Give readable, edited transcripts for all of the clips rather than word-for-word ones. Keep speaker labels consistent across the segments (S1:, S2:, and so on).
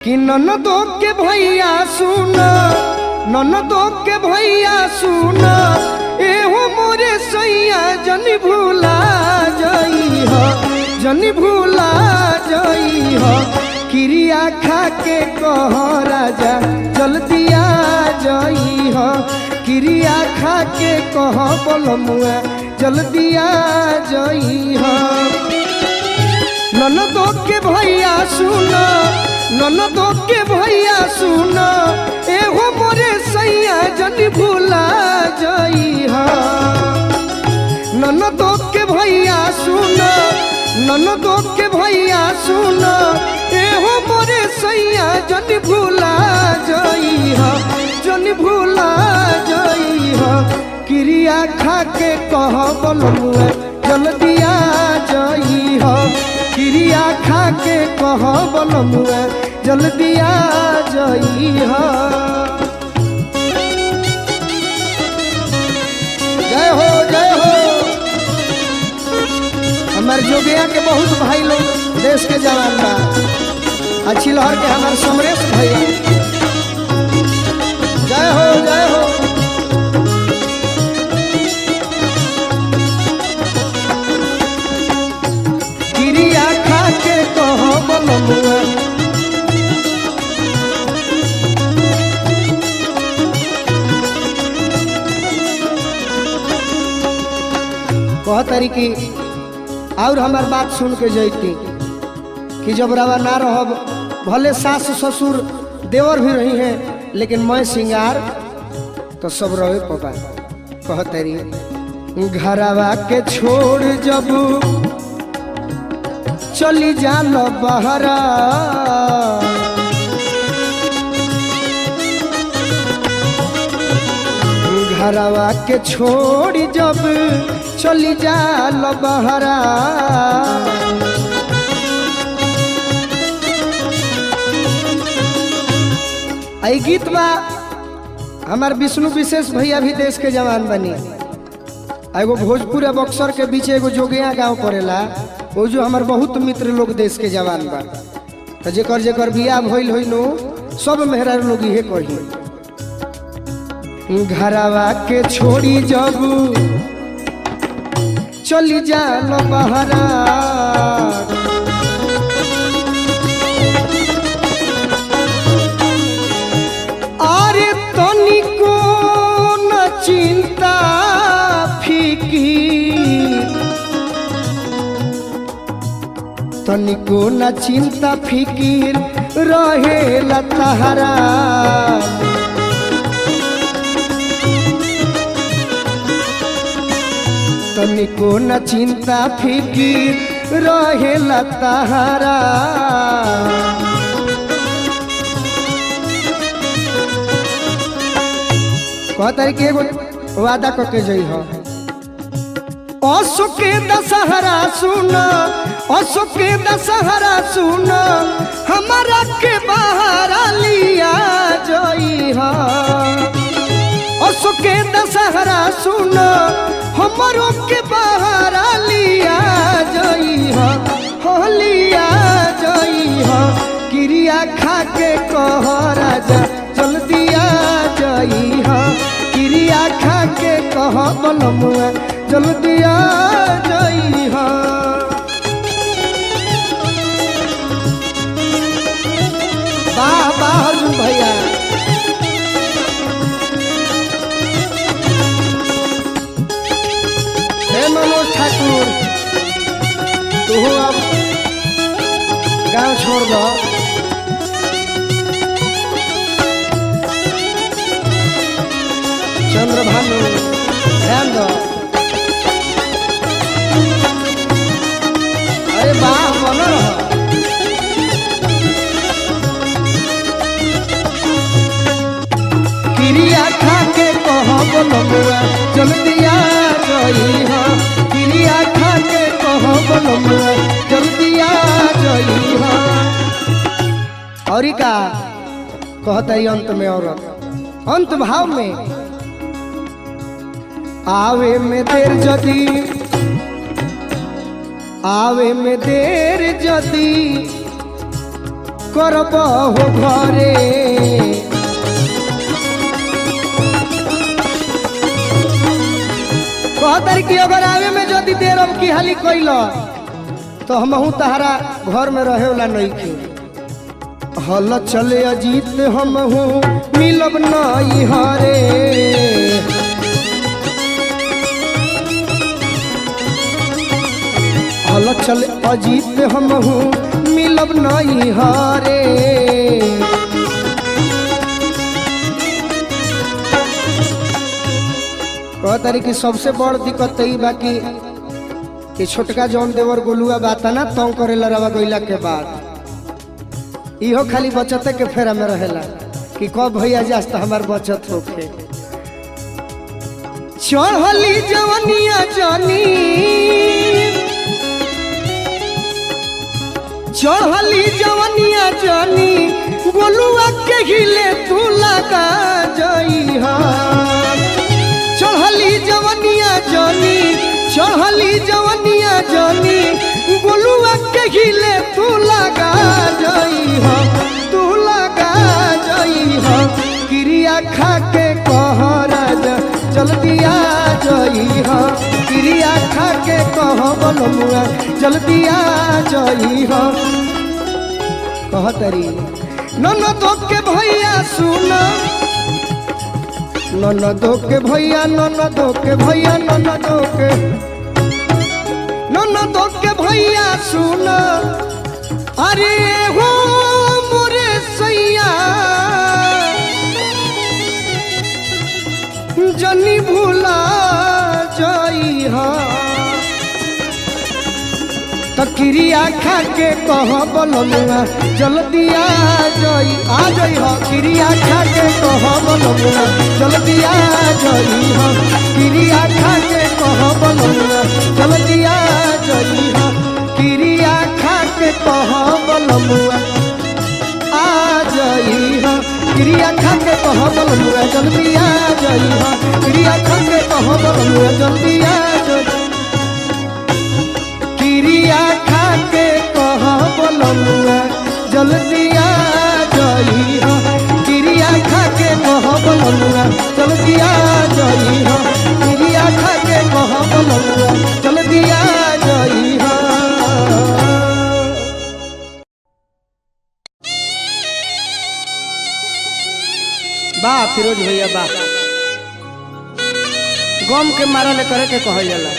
S1: कि ननदो के भैया सुना, ननदो के भैया सुना, एहो मोरे सैया जनी भूला जाई हो, जनी भूला जाई हो। क्रिया खा के कह राजा जल्दी आ जाई हो, क्रिया खा के कह बोलमुआ जल्दी आ जाई हो। ननदो के भैया सुना, ननदो के भैया सुना, एहो मोरे सैया जनी भूला जाई हा। ननदो के भैया सुना, ननदो के भैया सुना, एहो मोरे सैया जनी भूला जाई हा, जनी भूला जाई हा। क्रिया खा के कह बोलमुआ जल्दी आ जाई हा, क्रिया खा के कह बोलमुआ जल्दी आ जाई हा। जय हो जय हो। हमारे जोगिया के बहुत भाई लोग देश के जवान बा, अच्छी लहर के हमारे समरेश भैया जय हो जय हो। क्रिया खा के कह बोलमुआ कह तरीकी और हमार बात सुन के जैती कि जब रवा ना रहब, भले सास ससुर देवर भी रही हैं, लेकिन मैं सिंगार तो सब रहे पपा। कह तरी घरवा के छोड़ जब चली जान बहरा, घरवा के छोड़ जब चली जाल बहरा, आई गीत बा हमार विष्णु विशेष भैया भी देश के जवान बनी। एगो भोजपुर बक्सर के बीच एगो जोगिया गांव पड़ेला, वो जो हमार बहुत मित्र लोग देश के जवान बा। तो जेकर जेकर बियाह भइल होई नो सब मेहरारू लोग इहे कही, घरवा के छोड़ी जब चली जाल बहरा, अरे तनिको न चिंता फिकीर, तनिको न चिंता फिकीर रहेला तहरा, तनिको न चिंता फिकीर रहेला तहरा। कह तरीके एगो वादा करके जई हो, अशोक के दशहरा सुना, अशोक के दशहरा सुना, हमारा के बाहर लिया जई हो। अशोक के दशहरा सुना, हमारो के बाहर लिया जई हो, हो लिया जई हो। क्रिया खा के कह राजा जल्दी आ जई हो, क्रिया खा के कह बोलमुआ जल्दी आ जई हो। वाह वाह अर्जुन भैया। हे मनोज ठाकुर, तू अब गांव छोड़ दो। चंद्रभानु ध्यान दो। अरे वाह बन रहा। क्रिया खा के कह बोलमुआ जल्दी आ जई हो, क्रिया खा के कह बोलमुआ जल्दी आ जई हो। और का कहता है अंत में, औरत अंत भाव में आवे में देर जदी, आवे में देर जदी करब हो घरे कहतर कि अगर आवे में जदि देर अब की हाली कैल तो हमहू तहरा घर में रहे वाला नहीं थे हल चले अजीत हमहू मिलब नहीं हरे हल चले अजीत हमहू मिलब नहीं हरे कहतारी कि सबसे बड़ दिक्कत ई बाकी कि छोटका जौन देवर गोलुआ बाता ना तंग करेला रवा गइला के बाद इहो खाली बचते के फेरा में रहेला कि कब भैया जास तो हमार बचत होके चढ़ली जवनिया जानी चढ़ली जवनिया जानी गोलुआ के हिले तू लगा जइहा चढ़ली जवनिया जानी चढ़ली जवनिया जानी गोलुआ के हिले तू लगा जइहा तू लगा जइहा क्रिया खा के कह राजा जल्दी आ जइहा क्रिया खा के कह बलमुआ जल्दी आ जइहा कहतरी ननदो के भैया सुना ननदो के भैया ननदो के भैया ननदो के भैया सुना अरे हो मोरे सैया जनी भूला जइहा क्रिया खा के कह बलमुआ जल्दी आ जइहा क्रिया खा के कह बलमुआ जल्दी आ जइहा क्रिया खा के कह बलमुआ जल्दी आ जइहा क्रिया खा के कह बलमुआ आ जइहा क्रिया खा के कह बलमुआ जल्दी आ जइहा क्रिया खा के कह बलमुआ जल्दी आ जइहा क्रिया खा के कह बलमुआ जल्दी आ जइहा क्रिया खा के कह बलमुआ जल्दी आ जइहा क्रिया खा के कह बलमुआ जल्दी आ जइहा वाह फिरोज भैया वाह गम के मारा ले करे के कहल जाला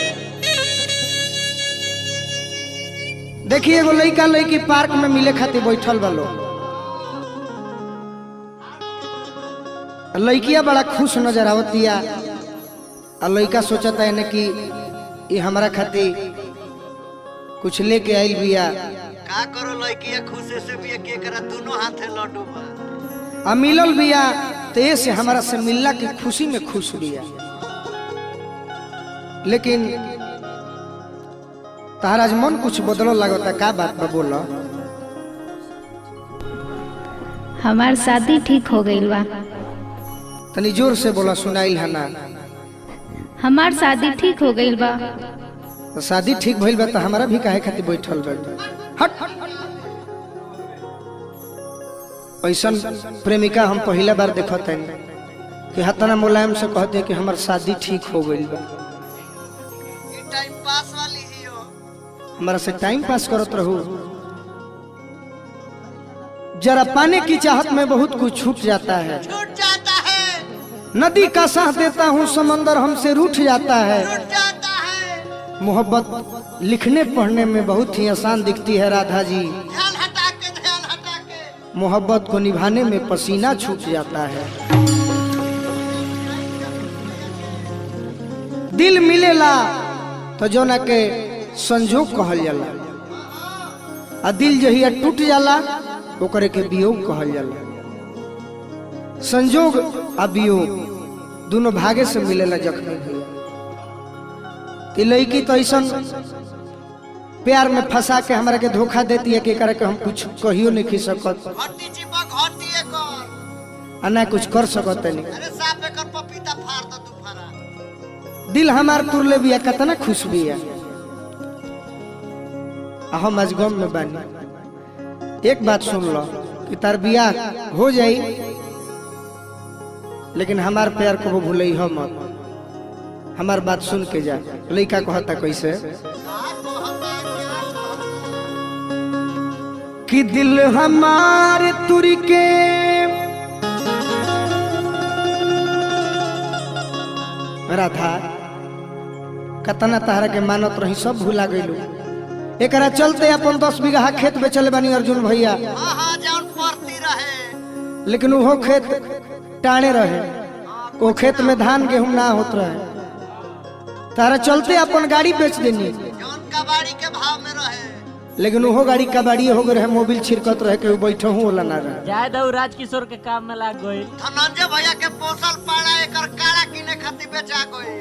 S1: देखिए एगो लड़का लड़की पार्क में मिले खातिर बैठल बालो लड़किया बड़ा खुश नजर आवतिया और लड़का सोचता है कि ये हमारा खातिर कुछ लेके आइल बिया
S2: का करो लड़किया खुशी से बिया के करा दोनों हाथे लड्डू बा
S1: आ मिलल बिया तो ये से हमारा से मिलना की खुशी में खुश बिया लेकिन तारा आज मन कुछ बदलो लगता का बात बा बोला
S3: हमार शादी ठीक हो गई बा
S1: तनी जोर से बोला सुनाइल है ना
S3: हमार शादी ठीक हो गई बा
S1: तो शादी ठीक भइल बा तो हमारा भी काहे खातिर बैठल बा हट ऐसन प्रेमिका हम पहला बार देखत हन कि हतना मुलायम से कहते हैं कि हमार शादी ठीक हो गई बा
S2: ये टाइम पास वाली ही हो
S1: हमारा से टाइम पास करत रहू जरा पाने की चाहत में बहुत कुछ छूट जाता है
S2: छूट जाता है
S1: नदी का साथ देता हूँ समंदर हमसे रूठ जाता है
S2: छूट जाता है
S1: मोहब्बत लिखने पढ़ने में बहुत ही आसान दिखती है राधा जी
S2: ध्यान हटा के
S1: मोहब्बत को निभाने में पसीना छूट जाता है दिल मिलेला तो जो ना के संजोग कहल जाला आ दिल जहिया टूट जाला ओकरे के वियोग कहल जाला संजोग आ वियोग दोनों भागे से मिलेला जख्मी भैया कि लड़की तो ऐसा प्यार में फंसा के हमारा के धोखा देती है कि करे के हम कुछ कहियो नहीं खी सकत
S2: घटी चिपक घटी एक
S1: आ ना कुछ कर सकत नहीं
S2: अरे साफ एकर पपीता फाड़ दो तू फाड़ा
S1: दिल हमार तुरले बिया कितना खुश बिया हम आज गम में बानी एक बात सुन लो कि तार बियाह हो जाई लेकिन हमार प्यार को वो भूलई हो मत। हमार बात सुन के जा। लड़का कहता कैसे कि दिल हमारे तुरी के राधा कतना तहरा के मानत रही सब भूला गइलू। एकरा चलते अपन 10 बीघा खेत बेचल बानी अर्जुन भैया।
S2: जौन पड़ती रहे
S1: लेकिन वो खेत टाणे रहे, वो खेत में धान गेहूं ना होत रहे। तारा चलते अपन गाड़ी बेच देनी,
S2: जौन कबाड़ी के भाव में रहे।
S1: लेकिन वो गाड़ी कबाड़ी हो गए रहे, मोबिल छिड़कत रहे के बैठे हूँ वाला ना रहे।
S4: जाए दऊ राजकिशोर के काम में लाग गई।
S2: धनंजय भैया के पोसल पाड़ा एकर काड़ा किने खातिर बेचा गई।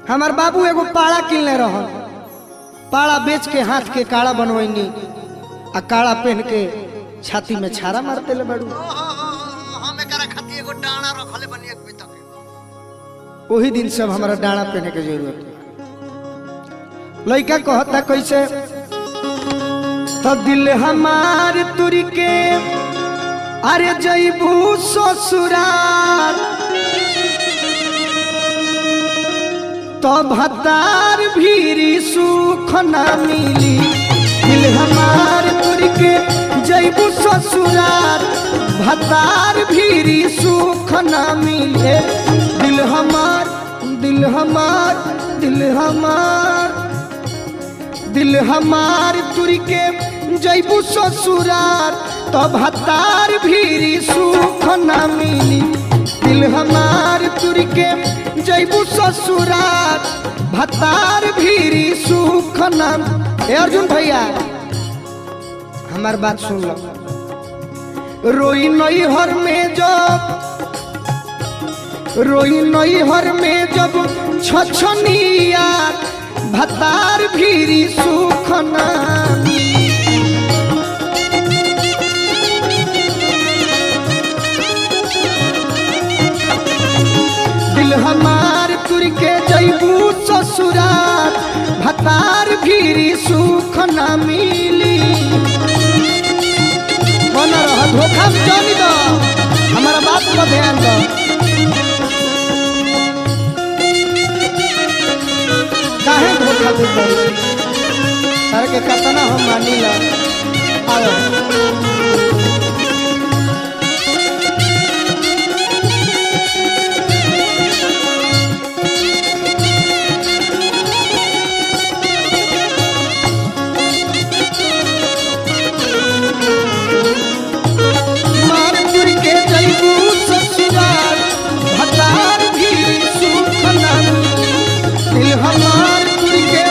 S1: हमार बाबू एगो पाड़ा किनले रह, पाड़ा बेच के हाथ के काड़ा बनवैनी आ काड़ा पहन के छाती में छारा मारते ले बड़ू।
S2: हम एकरा खातिर एगो डाना रखले बनी एक बिता के।
S1: वही दिन सब हमारा डाना पहने के जरूरत है। लड़का कहता कैसे तो दिल हमार तुरी के अरे जईबू ससुराल तो भतार भीरी सुख ना मिली। दिल हमार तुरी के जईबू ससुराल भतार भीरी सुख ना मिले। दिल हमार दिल हमार दिल हमार दिल हमार तुरी के जईबू ससुराल तो भतार भीरी सुख ना मिली। दिल हमार तुरी के जईबू ससुराल भतार भीरी सुख ना। ए अर्जुन भैया हमार बात सुन लो। रोई नई हर में जब छछनिया भतार भीरी सुख ना। दिल हमार तुर के जईबू ससुराल भतार भीरी सुख ना मिली। बना रहा धोखा में जानी दो, हमारा बात पर ध्यान दो। काहे धोखा देते सर के कतना हम मानी ला। मारपुर के जईबू ससुराल भतार भीरी सुख ना। दिल हमार तुर के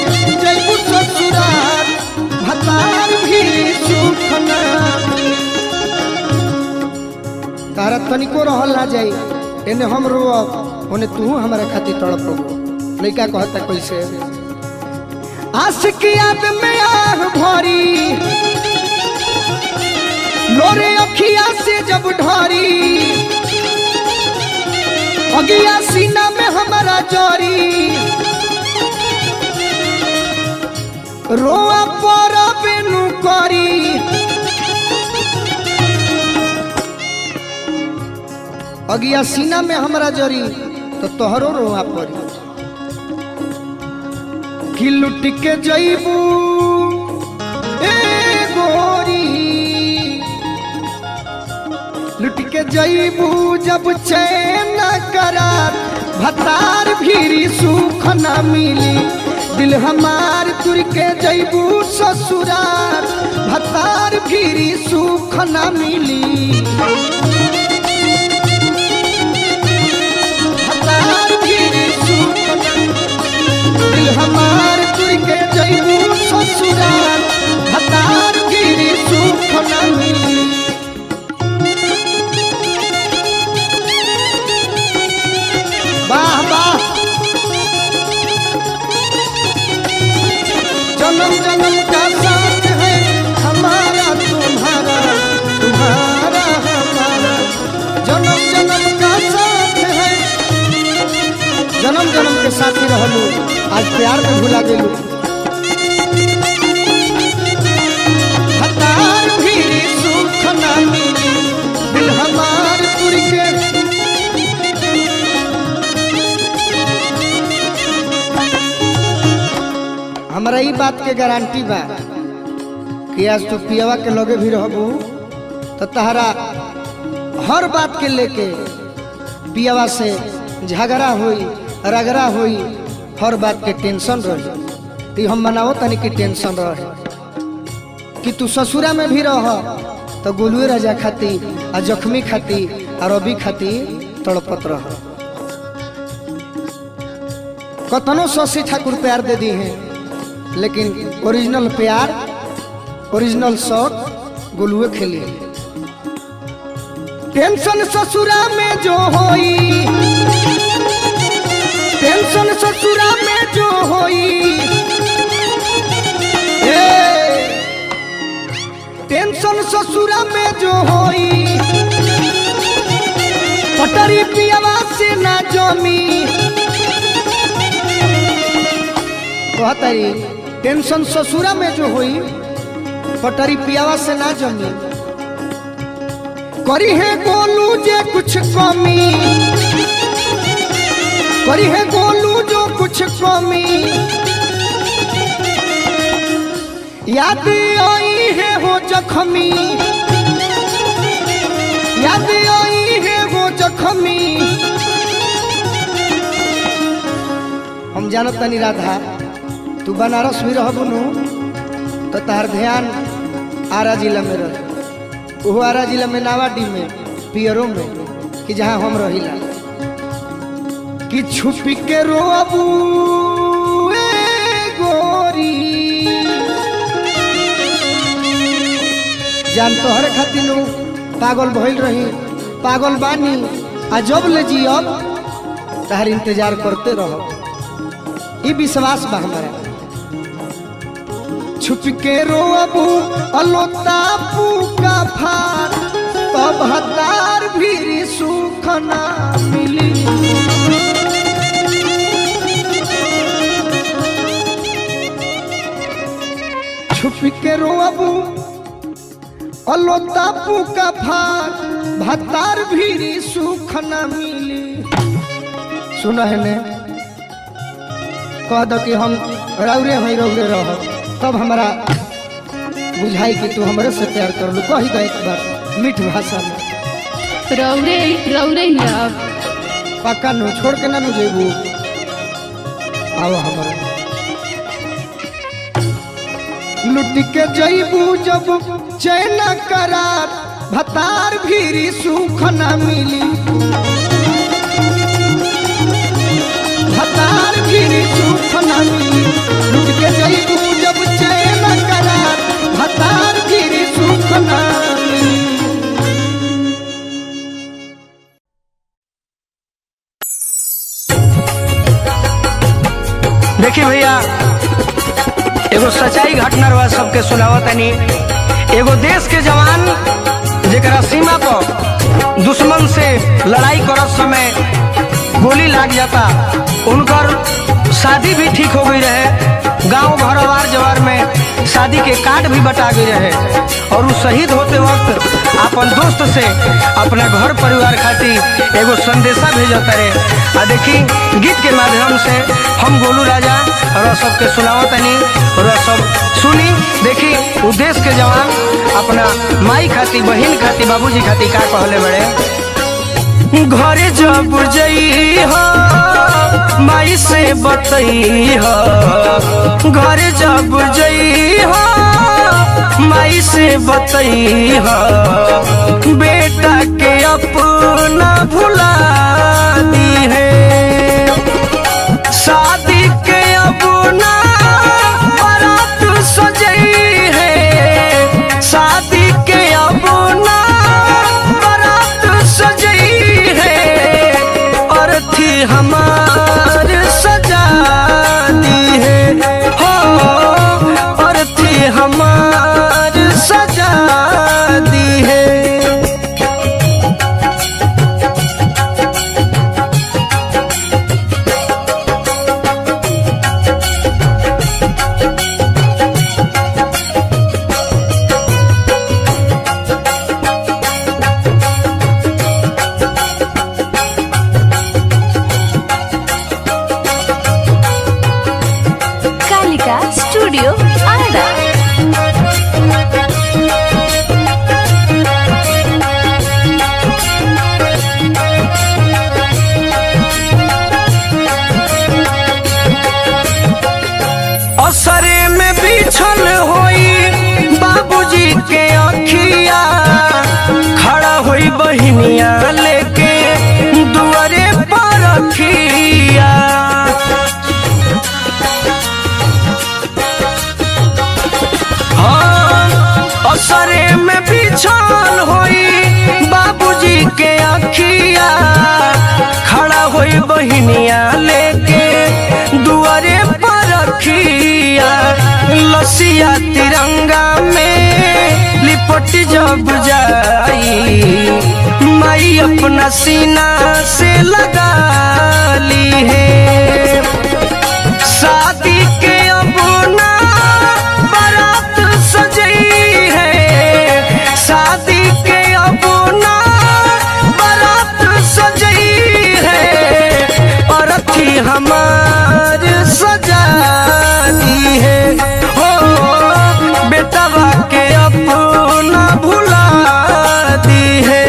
S1: जईबू ससुराल भतार भीरी सुख ना। तारा तनिको रहल ना जाई, एने हम रोब ओने तू हमारा खातिर तड़पबो। लइका कहता कैसे आशिक याद में आग भरी लोरे अखिया से जब ढारी अगिया सीना में हमारा जोरी रोआ परा बेनु करी। अगिया सीना में हमारा जोरी तो तोहरो रोआ परी। कि लुट के जईबू ए गोरी लुट के जईबू जब चैन करार भतार भीरी सुख ना मिली। दिल हमार तुर के जईबू ससुराल भतार भीरी सुख ना मिली। भतार भीरी सुख ना। दिल हमार तुर के जईबू ससुराल भतार भीरी सुख ना मिली। वाह वाह जन्म जन्म का साथ है हमारा तुम्हारा तुम्हारा हमारा। जन्म जन्म का साथ है जन्म जन्म के साथी रहलू आज प्यार में भुला गेलू। भतार भीरी सुख ना मिली। हमारा ई बात के गारंटी बा कि आज तू पियावा के लगे भी रहबू तो तहरा हर बात के लेके पियावा से झगड़ा होई रगड़ा होई, हर बात के टेंशन रही। तो हम मनाओ तनी की टेंशन रहे कि तू ससुरा में भी रह तो गोलुए राजा खाती आ जख्मी खाती और रवि खाती तड़पत रह। कतनो शशि ठाकुर प्यार दे दी हैं लेकिन ओरिजिनल प्यार ओरिजिनल शॉट गोलुए खेली। टेंशन ससुरा में जो होई, टेंशन ससुरा में जो होई, टेंशन ससुरा में जो होई, पटरी पियावा से ना जमी। कहतारी टेंशन ससुरा में जो होई, पटरी पियावा से ना जमी। करी है गोलू जे कुछ कमी, करी है गोलू जो कुछ कमी। याद आई है वो जख्मी, याद आई है वो जख्मी। हम जानत तनी राधा तू बनारस भी रहबू नु तो तार ध्यान आरा जिला में रह, वो आरा जिला में नावाडी में पियरों में कि जहाँ हम रहिला कि छुपी के रोबू गोरी। जान तोहरे खातिर नु पागल भइल रही, पागल बानी आ जब ले जी अब तार इंतजार करते रहो, ये विश्वास बा हमारा। छुप के रोबू अलोतापू का फार तब हतार भी सुख ना मिली। छुप के रोबू अलोतापू का फार भतार भी सुख ना मिली। सुना है ने कह दो कि हम रौरे हैं रौरे रह, तब हमारा बुझाई कि तू हमरे से प्यार कर लू। कही दो एक बार मीठ भाषा में,
S3: रौरे रौरे ही अब
S1: पक्का नु छोड़ के ना नु जेबू। आओ हमारा लुट के जईबू जब चैन करार भतार भी सुख ना मिली। भतार भी सुख ना मिली, लुट के जईबू जब चैन करार भतार भी सुख ना मिली।
S5: देखिए भैया एगो सच्चाई घटना रहा सबके सुनावतनी। एगो देश के जवान जेकरा सीमा पर दुश्मन से लड़ाई करत समय गोली लाग जाता, उनकर शादी भी ठीक हो गई रहे। गांव भरवार जवार में शादी के कार्ड भी बटा गई रहे और वो शहीद होते वक्त अपन दोस्त से अपना घर परिवार खातिर एगो संदेशा भेजता रहे। आ देखी गीत के माध्यम से हम गोलू राजा और सबके सुनावतनी और सब सुनी। देखी वो देश के जवान अपना माई खातिर, बहन खातिर, बाबूजी खातिर का कहले बड़े। घरे जब जई हो माई से बतई हो, घरे जब जई हो माई से बतई हो, बेटा के अपना भुला दी है। शादी के अपना बारात सजई है, शादी के अपना बारात सजई है, और थी हमार सजा दी है हो, और थी हमार सजा दी है। बहिनिया लेके दुआरे पर रखिया। असरे में बिछान होई बाबूजी के अखिया, खड़ा होई बहिनिया लेके दुआरे पर रखिया। लसिया तिरंगा में लिपट जब जाई, माई अपना सीना से लगा ली है। शादी के अब ना बारात सजई है, शादी के अब ना बारात सजई है, और अथी हमार सजा दी है। हो बेटवा के अपना भुला दी है।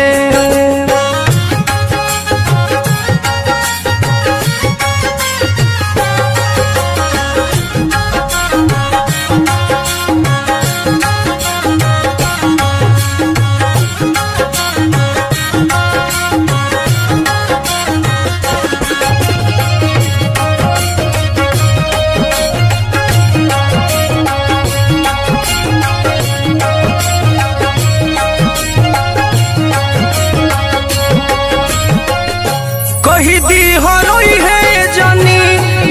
S5: कही दी हरोई है जानी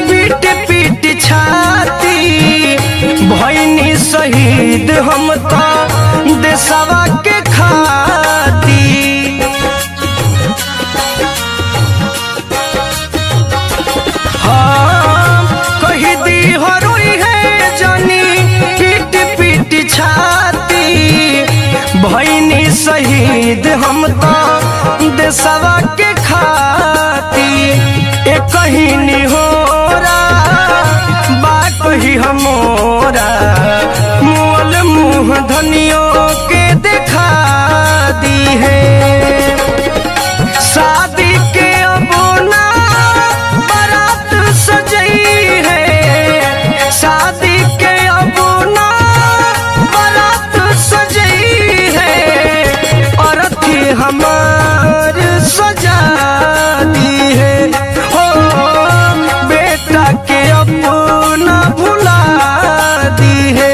S5: पीट पीट छाती, भईनी शहीद हम तो देशवा के खाती। हाँ कही दी हरोई है जानी पीट पीट छाती, भईनी शहीद हम तो देशवा के खाती। एक कहीं निहोरा बात ही हमोरा, मोल मुँह धनियों के दिखा दी है। शादी के अब ना बारात सजई है, शादी के अब ना बारात सजई है, और अथी हमार सजा दी है। हो बेटा के अपना भुला दी है।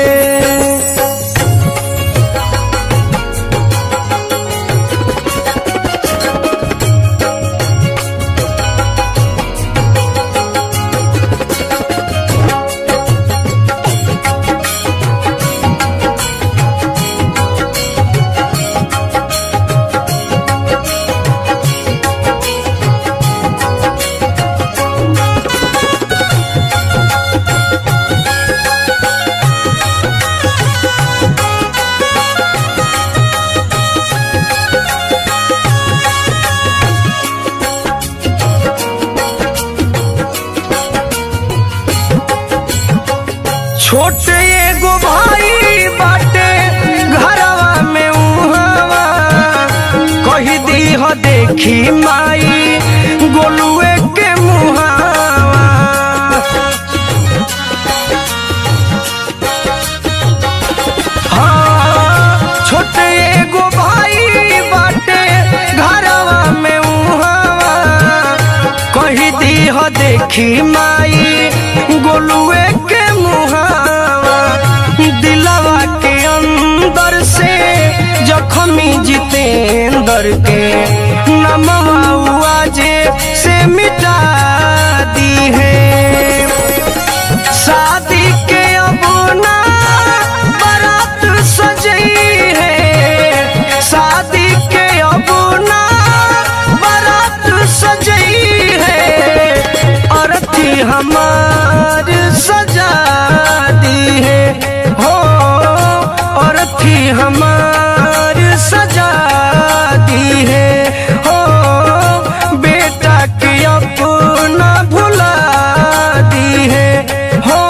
S5: छोटे एगो भाई बाटे घरवा में उहावा, कही दी हो देखी माई गोलुए के मुहावा। हाँ छोटे एगो भाई बाटे घरवा में उहावा, कही दी हो देखी माई गोलुए के मुहावा। दिलवा के अंदर से जख्मी जितेंद्र के नमवा जे से मिटा दी है। शादी के अब ना बारात सजई है, शादी के अब ना बारात सजई है, और अथी हमार सजा दी है। हो और अथी हमार सजा दी है। हो बेटा के अपना भुला दी है। हो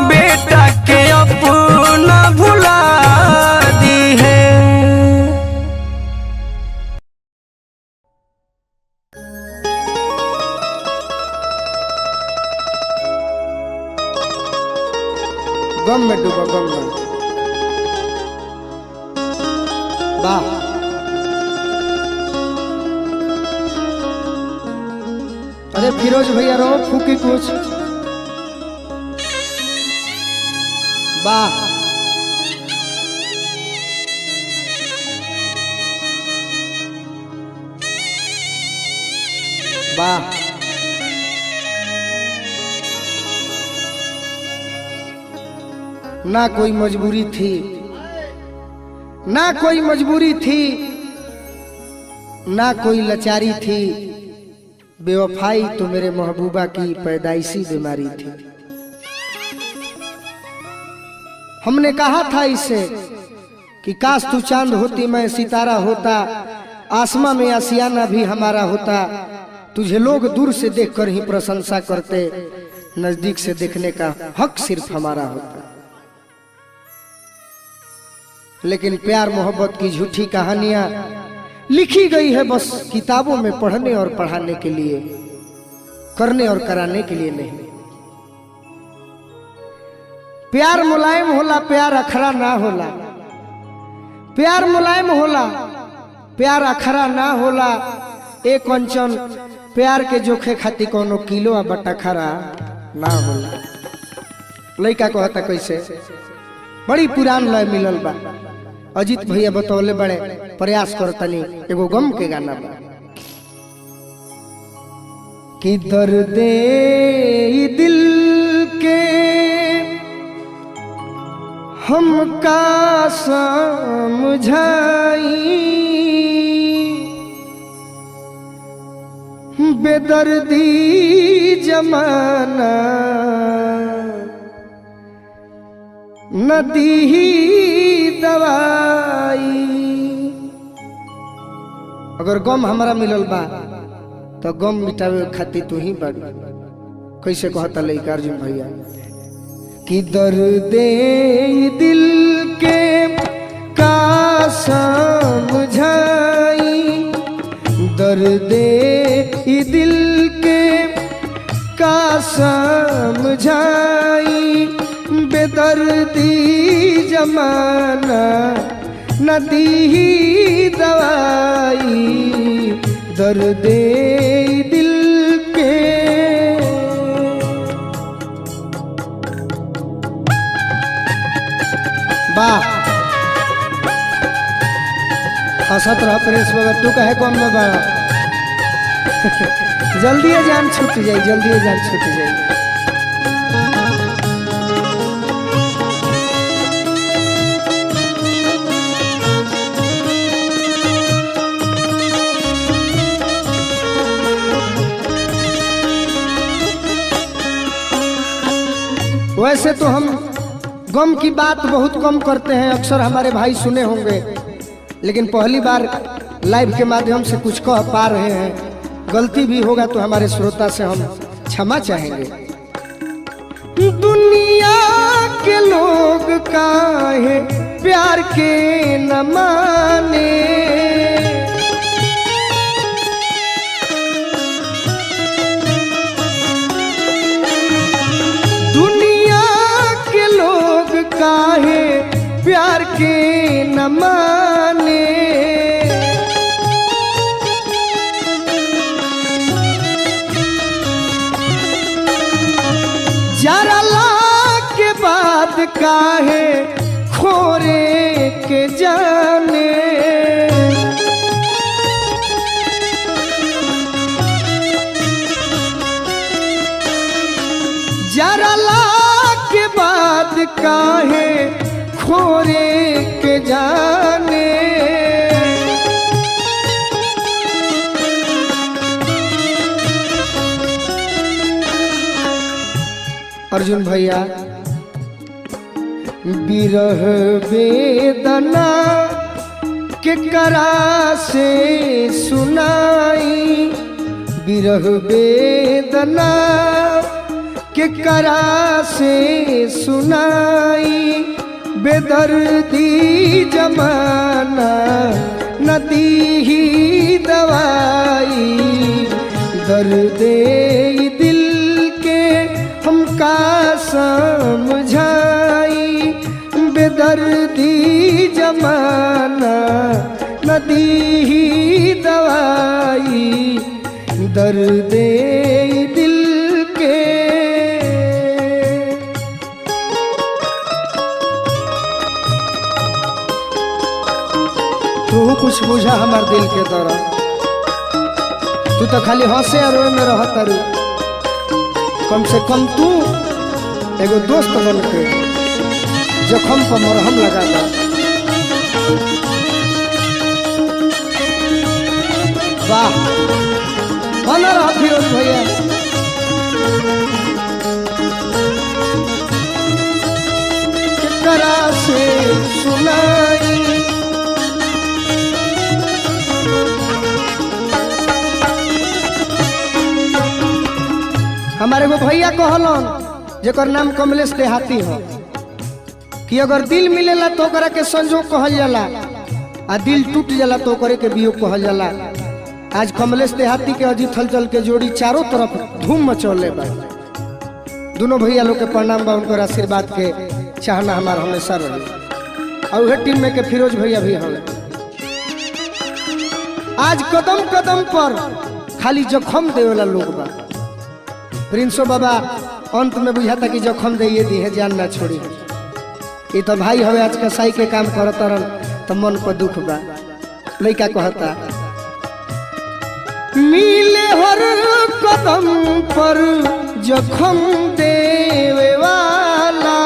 S5: बेटा के अपना भुला दी है।
S1: गम में डूबा, गम में। वाह अरे फिरोज भैया रो फूकी कुछ। वाह वाह ना कोई मजबूरी थी, ना कोई मजबूरी थी, ना कोई लाचारी थी, बेवफाई तो मेरे महबूबा की पैदाइशी बीमारी थी। हमने कहा था इससे कि काश तू चांद होती मैं सितारा होता, आसमां में आसियाना भी हमारा होता, तुझे लोग दूर से देखकर ही प्रशंसा करते, नजदीक से देखने का हक सिर्फ हमारा होता। लेकिन प्यार मोहब्बत की झूठी कहानियां लिखी गई है बस किताबों में पढ़ने और पढ़ाने के लिए, करने और कराने के लिए नहीं। प्यार मुलायम होला, प्यार अखरा ना होला, प्यार मुलायम होला, प्यार अखरा ना होला। एक कंचन प्यार के जोखे खाती कोनो किलो बटा खरा ना होला। लड़का कहता कैसे, बड़ी पुरान लय मिलल बा। अजीत भैया बतौले बड़े प्रयास करतनी एगो गम के गाना बा कि दर्दे दिल के हमका समझाई, बेदर्दी जमाना नदी दवाई। अगर गम हमारा मिलल बा तो गम मिटावे खातिर तू ही बड़। कैसे कहता लइका अर्जुन भैया कि दर्दे दिल के का समझाई, दर्दे दिल के का समझाई, बेदर्दी जमाना नदी दवाई, दर्दे दिल के। वाह हंसत रह प्रेस बगत तू कहे कौन में बड़ा जल्दी जान छूट जाए, जल्दी जान छूट जाए। वैसे तो हम गम की बात बहुत कम करते हैं, अक्सर हमारे भाई सुने होंगे, लेकिन पहली बार लाइव के माध्यम से कुछ कह पा रहे हैं। गलती भी होगा तो हमारे श्रोता से हम क्षमा चाहेंगे। दुनिया के लोग काहे प्यार के न माने, काहे प्यार के न माने, जरा ला के बाद काहे खोरे के जाने, जरा ला के बाद काहे खोरे के जाने। अर्जुन भैया बिरह वेदना के करा से सुनाई, बिरह वेदना के करा से सुनाई, बेदर्दी जमाना नदी ही दवाई, दर्दे दिल के हमका समझाई, बेदर्दी जमाना नदी ही दवाई, दर्दे कुछ बुझा हमार दिल के दर्द। तू तो खाली हंसे और रोए में रह तारू, कम से कम तू एगो दोस्त बन के जखम पर मरहम लगा दा। वाह बना रहा फिरोज भैया। केकरा से सुनाई हमारे वो भैया कहलन जेकर नाम कमलेश देहाती हो कि अगर दिल मिलेला तो ओकरा के संजोग कहल जाला, आ दिल टूट जाला तो ओकरे के वियोग कहल जाला। आज कमलेश देहाती के अजीत हलचल के जोड़ी चारों तरफ धूम मचौले बा। दोनों भैया लोग के प्रणाम बा, उनकर आशीर्वाद के चाहना हमारा हमेशा रही। और वह टीम में के फिरोज भैया भी हमें आज कदम कदम पर खाली जखम देवेला लोग बा। प्रिंसो बाबा अंत में बुझाता कि जखम दे दी है जान ना छोड़ी। ये तो भाई हवे आज कसाई के काम करता रन तो मन पर दुख बा। लइका कहता मिले हर कदम पर जखम देवे वाला,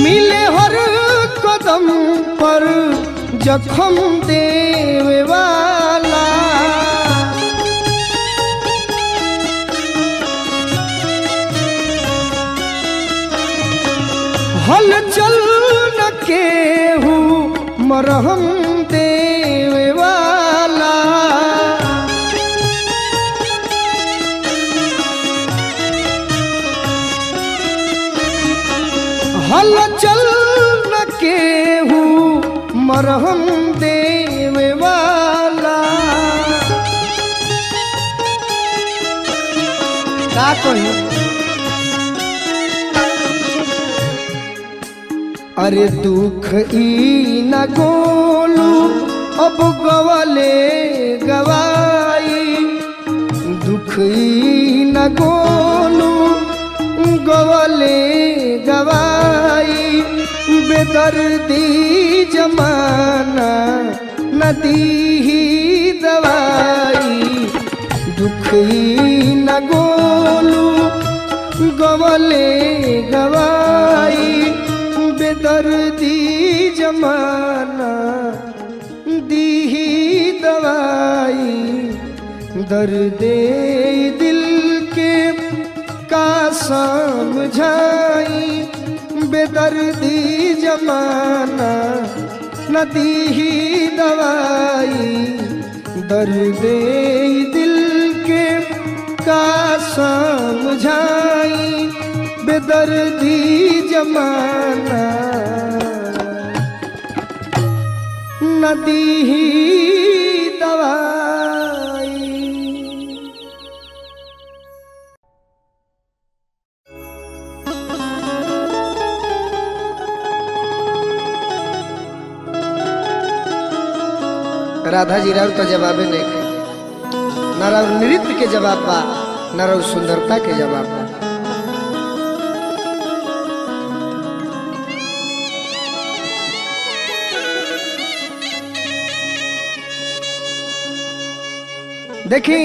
S1: मिले हर कदम पर जखम देवे वाला, हल चल न केहू मरहम देवे वाला, हल चल न केहू मरहम देवे वाला। का कही अरे दुख ई न गोलू अब गवले गवाई, दुख ई न गोलू गवले गवाई, बेदर्दी जमाना नदी ही दवाई, दुख ई न गोलू गवले गवाई, बेदर्दी जमाना दी ही दवाई, दर्दे दिल के का समझाई, बेदर्दी जमाना नदी ही दवाई, दर्दे दिल के का समझाई, बेदर्दी जमाना नदी ही दवाई। राधा जी राव तो जवाबे नहीं थे, न राव नृत्य के जवाब बा न राव सुंदरता के जवाब बा। देखी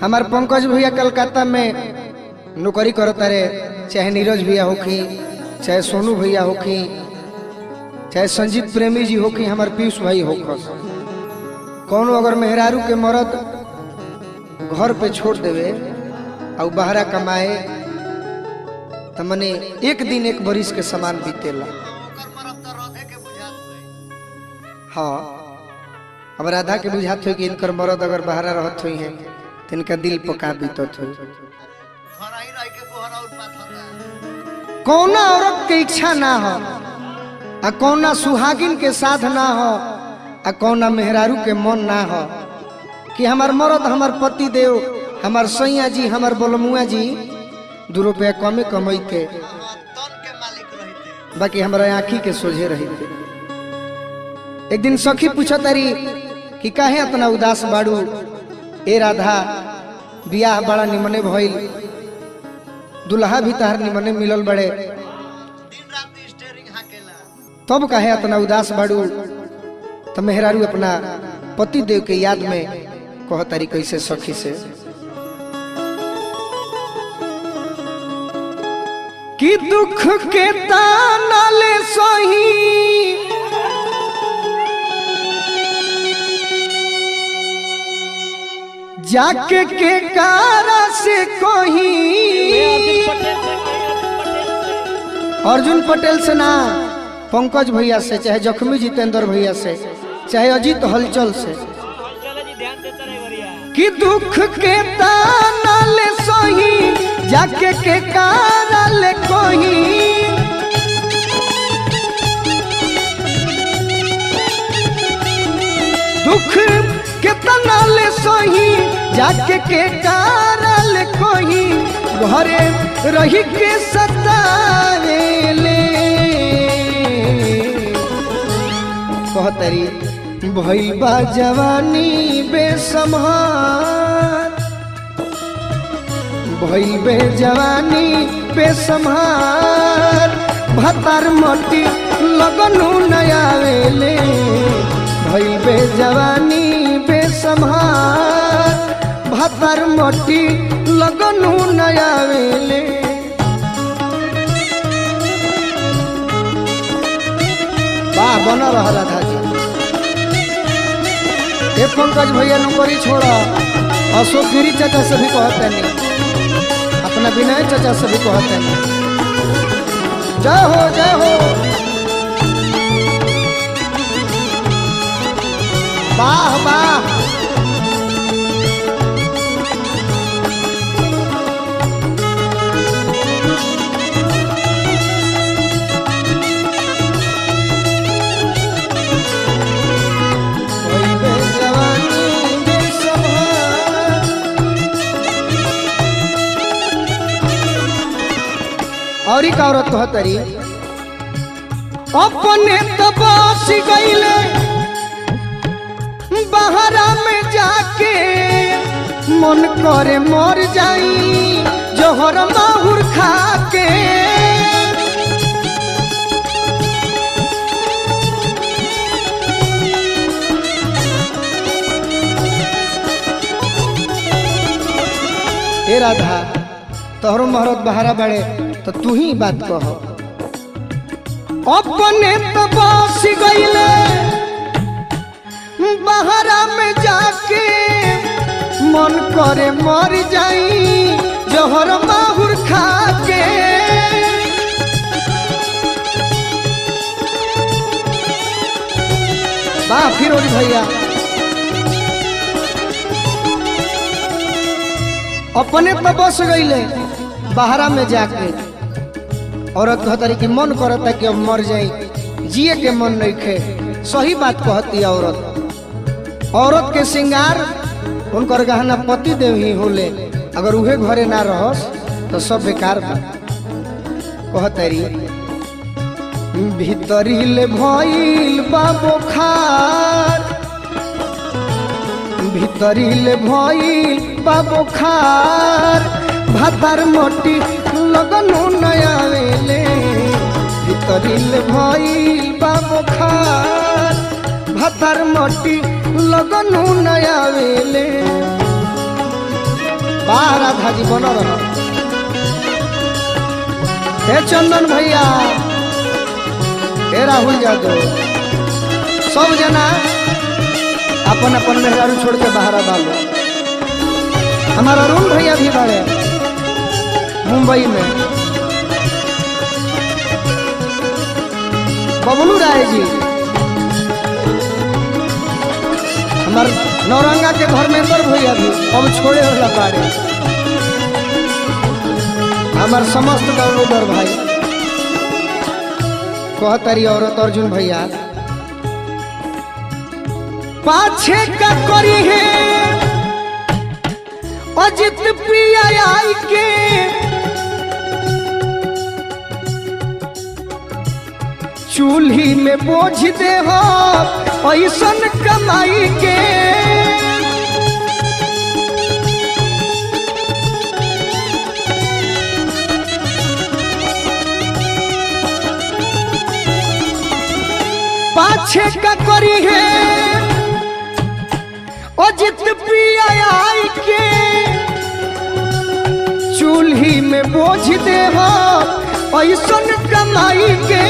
S1: हमार पंकज भैया कलकत्ता में नौकरी करता रे, चाहे नीरज भैया होखी, चाहे सोनू भैया होखी, चाहे संजीत प्रेमी जी होखी, हमार पीयूष भाई होखस। कौन अगर मेहरारू के मर्द घर पे छोड़ देवे और बाहरा कमाए तो मने एक दिन एक बरिस के समान बीतेला। हाँ अब राधा के बुझात हो कि इनकर मर्द अगर बाहरा रहत हुई है तो इनका दिल पका बीतत हुई। कौना औरत के इच्छा ना हो, आ कौना सुहागिन के साथ ना हो, आ कौना मेहरारू के मन ना हो कि हमार मर्द, हमार पति देव, हमार सैया जी, हमार बोलमुआ जी 2 रुपया कमे कमैते, बाकी हमारा आँखी के सोझे रही थे। एक दिन सखी पूछा तारी कि काहे इतना उदास बाड़ू, ए राधा बियाह बड़ा निमने भइल, दुल्हा भी तहार निमने मिलल बड़े,
S2: दिन रात स्टीयरिंग हाकेला।
S1: तब कहे इतना उदास बाड़ू। तो मेहरारू अपना पति देव के याद में कह तारी कैसे सखी से कि दुख के ताना ले सही जाके के कारा से कही अर्जुन पटेल से ना, पंकज भैया से, चाहे जख्मी जितेंद्र भैया से, चाहे अजीत हलचल से, कि दुख के ताना ले सही जाके के कारा ले कही। दुख के ताना ले सही जाके के कारा ले कही। घरे रही के सतावेले कहतरी भइल बा जवानी बेसम्हार, भइल बे जवानी बेसम्हार। भतार मटी लगनु नयावेले भइल बे जवानी बेसम्हार। भतार मटी लगनु नयावेले। वाह बना रहा राधा जी। ए पंकज भैया नौकरी छोड़ा, अशोक गिरी चाचा से भी कहते नहीं, अपना विनय चाचा से भी कहते नहीं। जय हो जय हो। वाह वाह। और एक औरत कहतरी अपने तबास गईले बहरा में जाके मन करे मर जाई जोहर माहुर खा के। ए राधा तोहरो महरत बहारा बड़े तो तू ही बात कह। अपने तो बस गईले बहरा में जाके मन करे मर जाई जोहर माहुर खा के। वाह फिरोज भैया। अपने तो बस गईले बहरा में जाके, औरत कहतरी कि मन करता कि अब मर जाई, जिए के मन नहीं खे। सही बात कहती औरत। औरत के श्रृंगार उनकर गहना पति देव ही होले, अगर उहे घरे ना रहस तो सब बेकार बा। कहतरी भीतरी ले भइल बा बुखार, भीतरी ले भइल बा बुखार। भतार मोटी लगनु नयावेले भीतरी ले भइल बा बुखार। भतार मोटी लगनु नयावेले। बाहर राधा जी बन रहा। हे चंदन भैया, हे राहुल यादव, सब जना अपन अपन मेहरारू छोड़ के बाहर डालो। हमारा अरुण भैया भी बड़े मुंबई में, बबलू राय जी, हमारे नौरंगा के धर्मेंद्र भैया भी अब छोड़े वाला पाड़े। हमार समस्त डाउनलोडर भाई कहतरी औरत अर्जुन भैया पाछे का करी है अजित प्रिया आई के। चूल्ही में बोझ दे हो ऐसन कमाई के। पाछे का करी है अजित पिया आई के चूल्ही में बोझ दे हो ऐसन कमाई के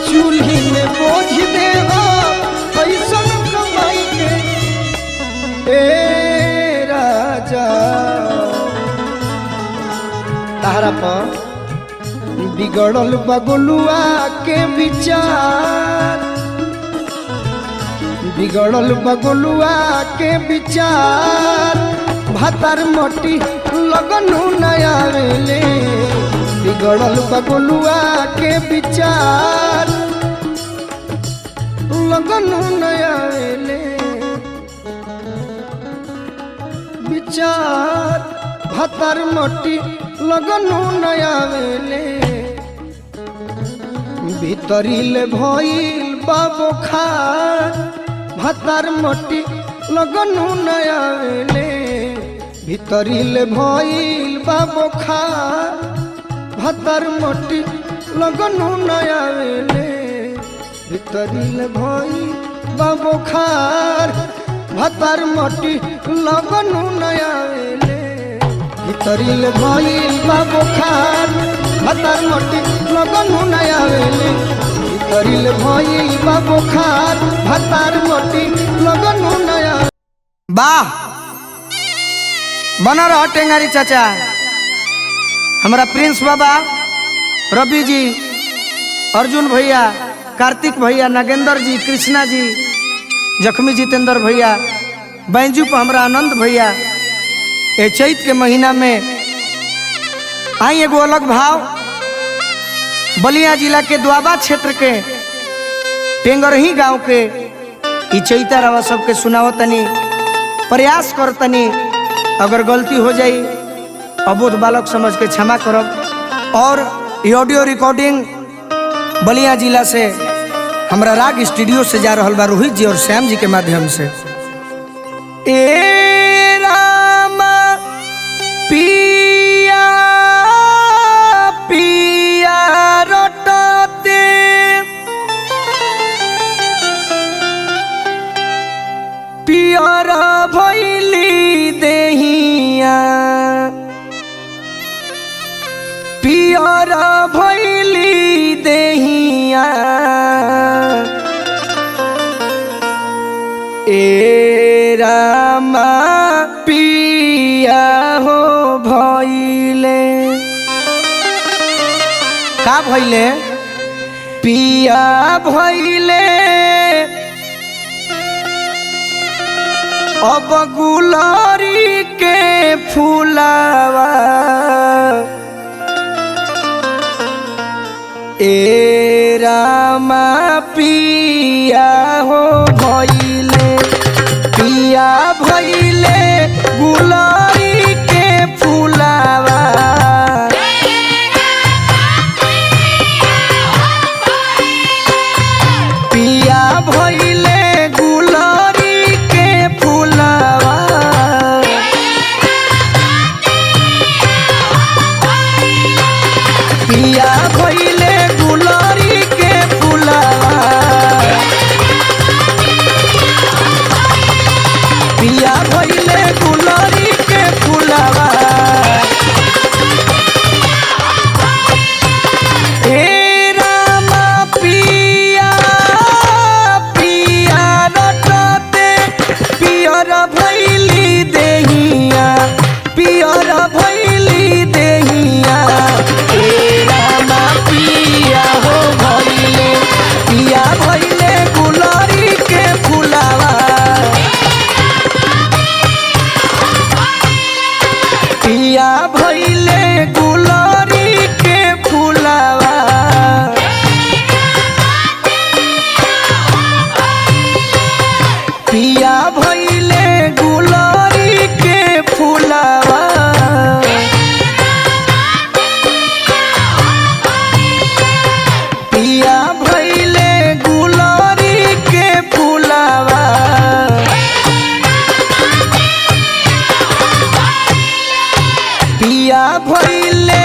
S1: चूल्ही में बोझ दे हो ऐसन कमाई के ए राजा तारा पर बिगड़ल बगुलुआ के विचार बिगड़ल बगुलुआ के विचार भातर मोटी लगनु नया वेले बिगड़ल बगुलुआ के विचार लगनु नया वेले विचार भातर मोटी लगनु नया वेले भीतरीले भइल बाबो खार भातर मोटी लगनु नया वेले भीतरीले भइल बाबो खार भातर मोटी लगनु नया वेले भीतरीले भइल बाबो खार भातर मोटी लगनु नया वेले भीतरीले भइल बाबो खार भातर मोटी लगनु नया वेले भीतरीले भइल बाबो खार भातर मोटी लगनु नया।
S5: वाह बना रहा टेंगारी चाचा हमारा प्रिंस बाबा रवि जी अर्जुन भैया कार्तिक भैया नागेंद्र जी कृष्णा जी जख्मी जितेंद्र भैया बैंजू पर हमारा आनंद भैया ए चैत के महीना में आई एगो अलग भाव बलिया जिला के दुआबा क्षेत्र के टेंगरही गांव के ई चैता रवा सबके सुनाओ तनी प्रयास कर तनी अगर गलती हो जाई अबोध बालक समझ के क्षमा करब। और ये ऑडियो रिकॉर्डिंग बलिया जिला से हमरा राग स्टूडियो से जा रहल बा रोहित जी और श्याम जी के माध्यम से। ए रामा पिया पिया रटते पियर भैली देहिया पियर भैली देहिया ए रामा पिया हो भैले का भैले पिया भैले अब गुलारी के फूलावा ए रामा पिया हो भइले पिया भइले गुलारी के फूलावा पिया भइले गुलारी के फूलावा पिया भइले गुलारी के फूलावा पिया भइले गुलारी के फूलावा ए रामा पिया पिया रटते पियर भइली देहिया पियर भइली देहिया ए रामा पिया हो भइले पिया भइले गुलारी के फूलावा पिया भइले गुलारी के फूलावा पिया भइले गुलारी के फूलावा पिया भइले गुलारी के फूलावा पिया भइले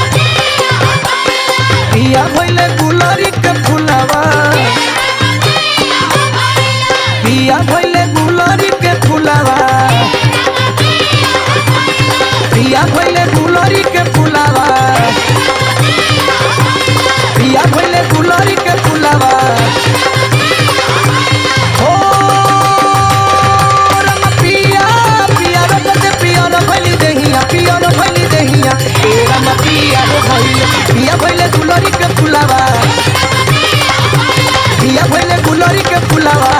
S1: पिया भइले गुलरी के फुलावा पिया भइले गुलरी के फुलावा पिया भइले गुलरी के फुलावा पिया भइले गुलरी के फुलावा ओ रम पिया पिया रगत पिया रे भइली देहिया पिया रे भइली देहिया ए रम पिया रे भइले पिया भइले गुलरी के फुलावा पिया भइले गुलरी के फुलावा